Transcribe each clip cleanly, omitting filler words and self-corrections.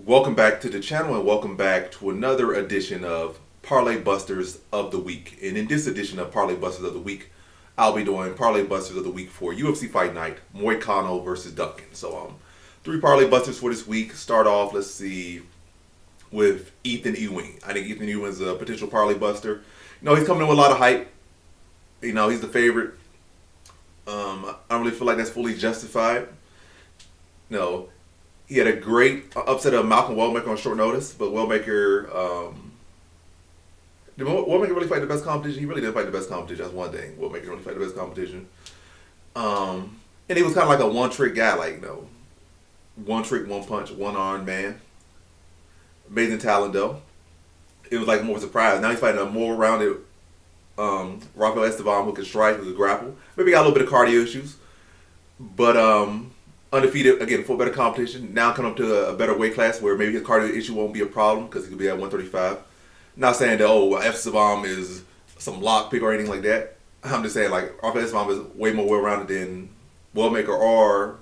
Welcome back to the channel and welcome back to another edition of Parlay Busters of the Week. And in this edition of Parlay Busters of the Week, I'll be doing Parlay Busters of the Week for UFC Fight Night, Moicano versus Duncan. So, three Parlay Busters for this week. Start off, let's see, with Ethan Ewing. I think Ethan Ewing is a potential Parlay Buster. He's coming in with a lot of hype. He's the favorite. I don't really feel like that's fully justified. No. He had a great upset of Malcolm Wellmaker on short notice, but Wellmaker, did Wellmaker really fight the best competition? He really didn't fight the best competition. That's one thing. Wellmaker really fight the best competition. And he was kind of like a one-trick guy, one trick, one punch, one-armed man. Amazing talent, though. It was like more of a surprise. Now he's fighting a more rounded Rafael Esteban who can strike, who can grapple. Maybe got a little bit of cardio issues, but undefeated, again, for better competition. Now coming up to a better weight class where maybe his cardio issue won't be a problem because he could be at 135. Not saying that, Esteban is some lock pick or anything like that. I'm just saying, Rafael Esteban is way more well-rounded than Wellmaker or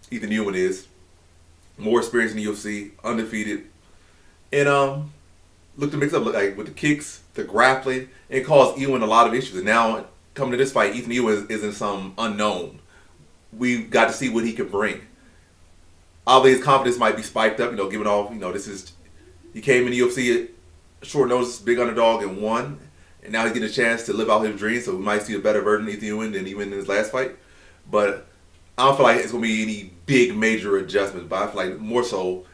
Ethan Ewing is. More experience in the UFC, undefeated. And look to mix up with the kicks, the grappling. It caused Ewing a lot of issues. And now, coming to this fight, Ethan Ewing isn't some unknown. We got to see what he can bring. Obviously, his confidence might be spiked up, given off, he came in the UFC at short notice, big underdog, and won. And now he's getting a chance to live out his dreams, so we might see a better version of Ethan Ewing than even in his last fight. But I don't feel like it's going to be any big major adjustments, but I feel like more so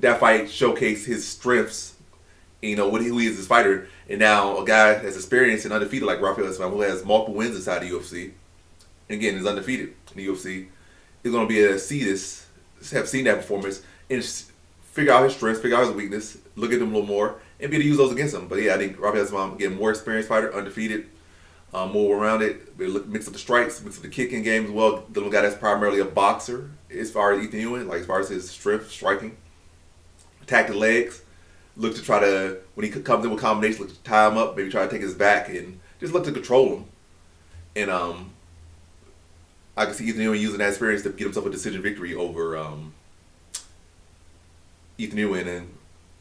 that fight showcased his strengths, who he is as a fighter. And now a guy that's experienced and undefeated like Rafael Esteban, who has multiple wins inside the UFC, and again, is undefeated in the UFC, is going to be able to have seen that performance and figure out his strengths, figure out his weakness, look at them a little more, and be able to use those against him. But yeah, I think Rafael Esteban, again, more experienced fighter, undefeated, more around mix up the strikes, mix up the kicking game as well. The guy that's primarily a boxer as far as Ethan Ewing, as far as his strength, striking, attack the legs, look to try to, when he comes in with combinations, look to tie him up, maybe try to take his back and just look to control him. And I can see Ethan Ewing using that experience to get himself a decision victory over Ethan Ewing and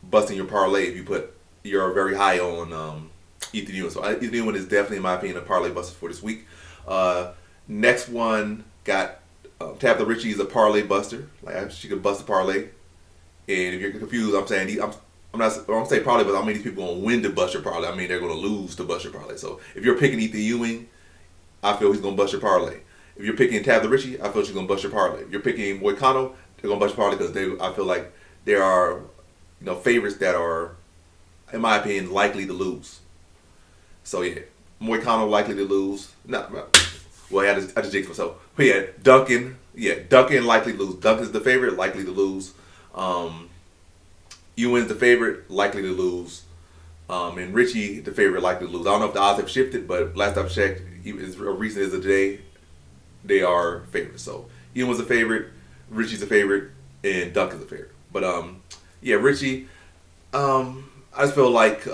busting your parlay if you're very high on Ethan Ewing. So Ethan Ewing is definitely, in my opinion, a parlay buster for this week. Next one got Tabitha Ritchie is a parlay buster. She could bust a parlay. And if you're confused, I'm saying I don't say parlay, but I mean these people gonna win to bust your parlay. I mean they're gonna lose to bust your parlay. So if you're picking Ethan Ewing, I feel he's gonna bust your parlay. If you're picking Tabitha Ritchie, I feel she's gonna bust your parlay. If you're picking Moicano, they're gonna bust your parlay because I feel like there are favorites that are, in my opinion, likely to lose. So yeah, Moicano likely to lose. I just jinxed myself. But yeah, Duncan likely to lose. Duncan's the favorite, likely to lose. Ewing's the favorite, likely to lose. And Ritchie, the favorite, likely to lose. I don't know if the odds have shifted, but last I've checked, as recent as of today, they are favorites. So Ewing's a favorite, Ritchie's a favorite, and Duncan's a favorite. But Ritchie, I just feel like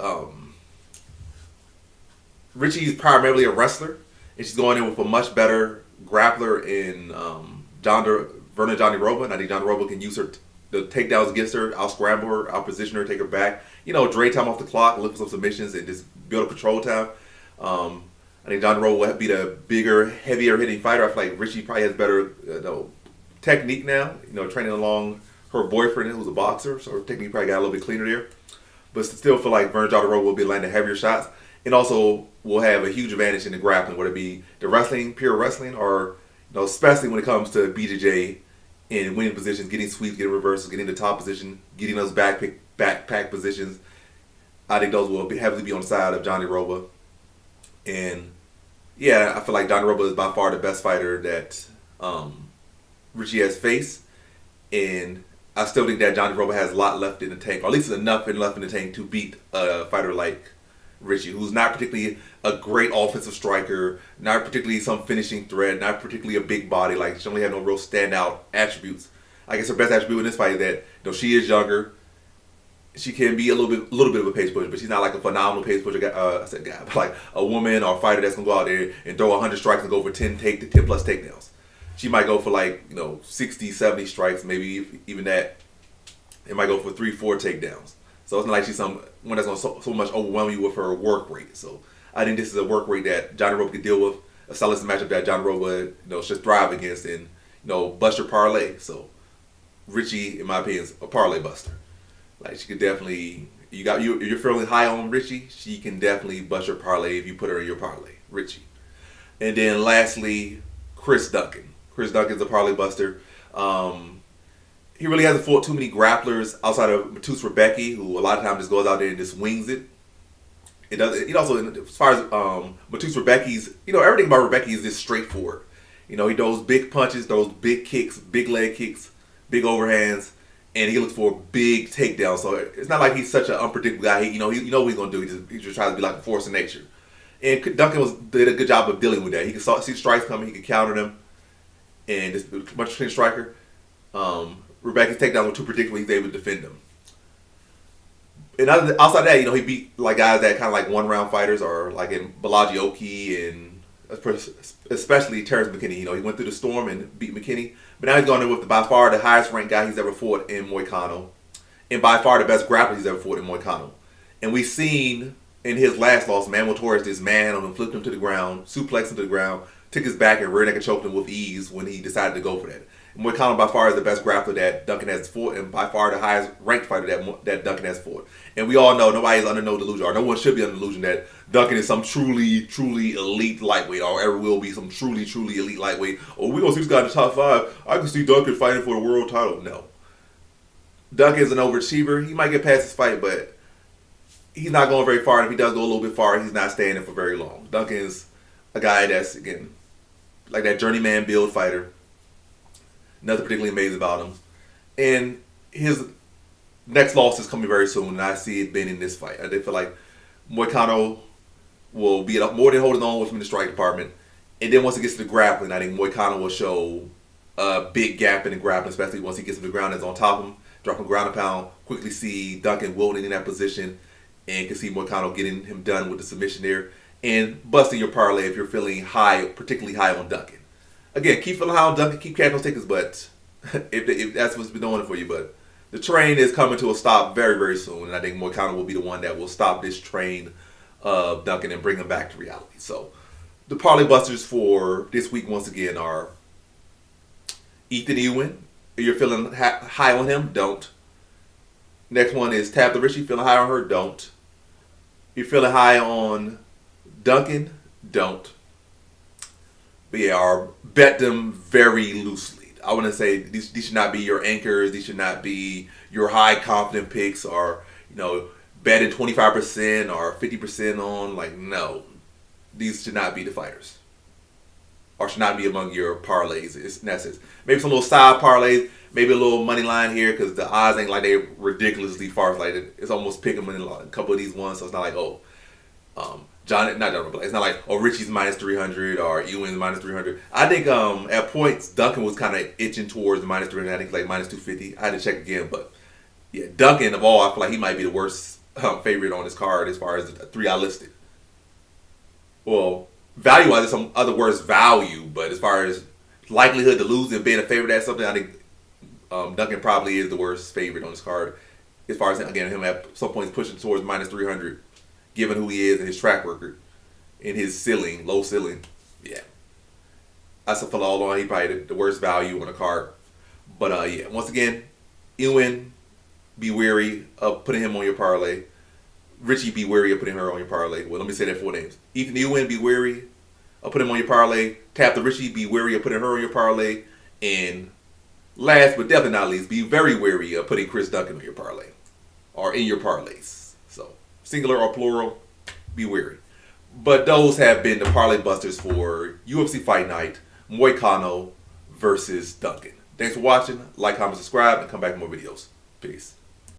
Ritchie's primarily a wrestler, and she's going in with a much better grappler in Vernon Johnny Roba. And I think Johnny Roba can use the takedowns against her, out-scramble her, out-position her, take her back. Drain time off the clock, look for some submissions, and just build up control time. I think Johnny Roba will be the bigger, heavier hitting fighter. I feel like Ritchie probably has better technique now, training along her boyfriend who's a boxer, so her technique probably got a little bit cleaner there. But still feel like Vernon Johnny Roba will be landing heavier shots, and also will have a huge advantage in the grappling, whether it be the wrestling, pure wrestling, or especially when it comes to BJJ in winning positions, getting sweeps, getting reversals, getting the top position, getting those backpack positions. I think those will heavily be on the side of Johnny Roba. And yeah, I feel like Johnny Roba is by far the best fighter that Ritchie has faced. And I still think that Johnny Roba has a lot left in the tank, or at least enough left in the tank to beat a fighter like Ritchie, who's not particularly a great offensive striker, not particularly some finishing threat, not particularly a big body. She only have no real standout attributes. I guess her best attribute in this fight is that she is younger. She can be a little bit of a pace pusher, but she's not like a phenomenal pace pusher guy. But like a woman or a fighter that's gonna go out there and throw 100 strikes and go for 10 plus takedowns. She might go for like 60, 70 strikes, maybe even that. It might go for 3, 4 takedowns. So it's not like she's someone that's going to so much overwhelm you with her work rate. So I think this is a work rate that Johnny Rope can deal with. A solid matchup that Johnny Rope would should thrive against and bust your parlay. So Richie, in my opinion, is a parlay buster. Like she could definitely if you're feeling high on Richie, she can definitely bust your parlay if you put her in your parlay, Richie. And then lastly, Chris Duncan. Chris Duncan's a parlay buster. He really hasn't fought too many grapplers outside of Matus Rebecki, who a lot of times just goes out there and just wings it. It does. It also, as far as Matus Rebecki's, everything about Rebecki is just straightforward. He throws big punches, throws big kicks, big leg kicks, big overhands, and he looks for big takedowns. So it's not like he's such an unpredictable guy. He what he's gonna do. He just tries to be like a force of nature. And Duncan did a good job of dealing with that. He could see strikes coming, he could counter them, and just a much clean striker. Rebecca's takedowns were too predictable. He's able to defend them. And outside that, he beat like guys that kind of like 1-round fighters, or like in Balaji Oki and especially Terrence McKinney. He went through the storm and beat McKinney, but now he's going in with by far the highest ranked guy he's ever fought in Moicano, and by far the best grappler he's ever fought in Moicano. And we've seen in his last loss, Manuel Torres just man on him, flipped him to the ground, suplexed him to the ground, took his back and rear naked choked him with ease when he decided to go for that. Moicano by far is the best grappler that Duncan has fought, and by far the highest ranked fighter that Duncan has fought. And we all know nobody's under no delusion, or no one should be under delusion that Duncan is some truly, truly elite lightweight, or ever will be some truly, truly elite lightweight. Or we're going to see this guy in the top 5. I can see Duncan fighting for the world title. No. Duncan is an overachiever. He might get past his fight, but he's not going very far. And if he does go a little bit far, he's not staying for very long. Duncan is a guy that's, again, like that journeyman build fighter. Nothing particularly amazing about him. And his next loss is coming very soon, and I see it being in this fight. I feel like Moicano will be more than holding on with him in the strike department. And then once it gets to the grappling, I think Moicano will show a big gap in the grappling, especially once he gets to the ground and is on top of him, dropping ground and pound. Quickly see Duncan wilting in that position, and can see Moicano getting him done with the submission there, and busting your parlay if you're feeling high, particularly high on Duncan. Again, keep feeling high on Duncan, keep catching those tickets, but if that's what's been doing it for you. But the train is coming to a stop very, very soon, and I think Moicano will be the one that will stop this train of Duncan and bring him back to reality. So the parlay busters for this week once again are Ethan Ewing. If you're feeling high on him, don't. Next one is Tabitha Richie. Feeling high on her, don't. If you're feeling high on Duncan, don't. But yeah, or bet them very loosely. I want to say these should not be your anchors. These should not be your high confident picks, or betting 25% or 50% on. Like, no, these should not be the fighters, or should not be among your parlays. In that sense, maybe some little side parlays, maybe a little money line here because the odds ain't like they ridiculously far. Like it's almost pick them in a couple of these ones. So it's not like it's not like Richie's minus 300 or Ewing's minus 300. I think at points Duncan was kind of itching towards the minus 300. I think like minus 250. I had to check again, but yeah, Duncan of all, I feel like he might be the worst favorite on this card as far as the 3 I listed. Well, value wise, there's some other worse value, but as far as likelihood to lose and being a favorite at something, I think Duncan probably is the worst favorite on this card. As far as again him at some points pushing towards minus 300. Given who he is and his track record and his ceiling, low ceiling, yeah. I still feel all along he probably the worst value on the card. But yeah, once again, Ewing, be wary of putting him on your parlay. Richie, be wary of putting her on your parlay. Well, let me say that 4 names. Ethan Ewing, be wary of putting him on your parlay. Tabitha Richie, be wary of putting her on your parlay. And last but definitely not least, be very wary of putting Chris Duncan on your parlay or in your parlays. Singular or plural, be wary. But those have been the parlay busters for UFC Fight Night, Moicano versus Duncan. Thanks for watching. Like, comment, subscribe, and come back for more videos. Peace.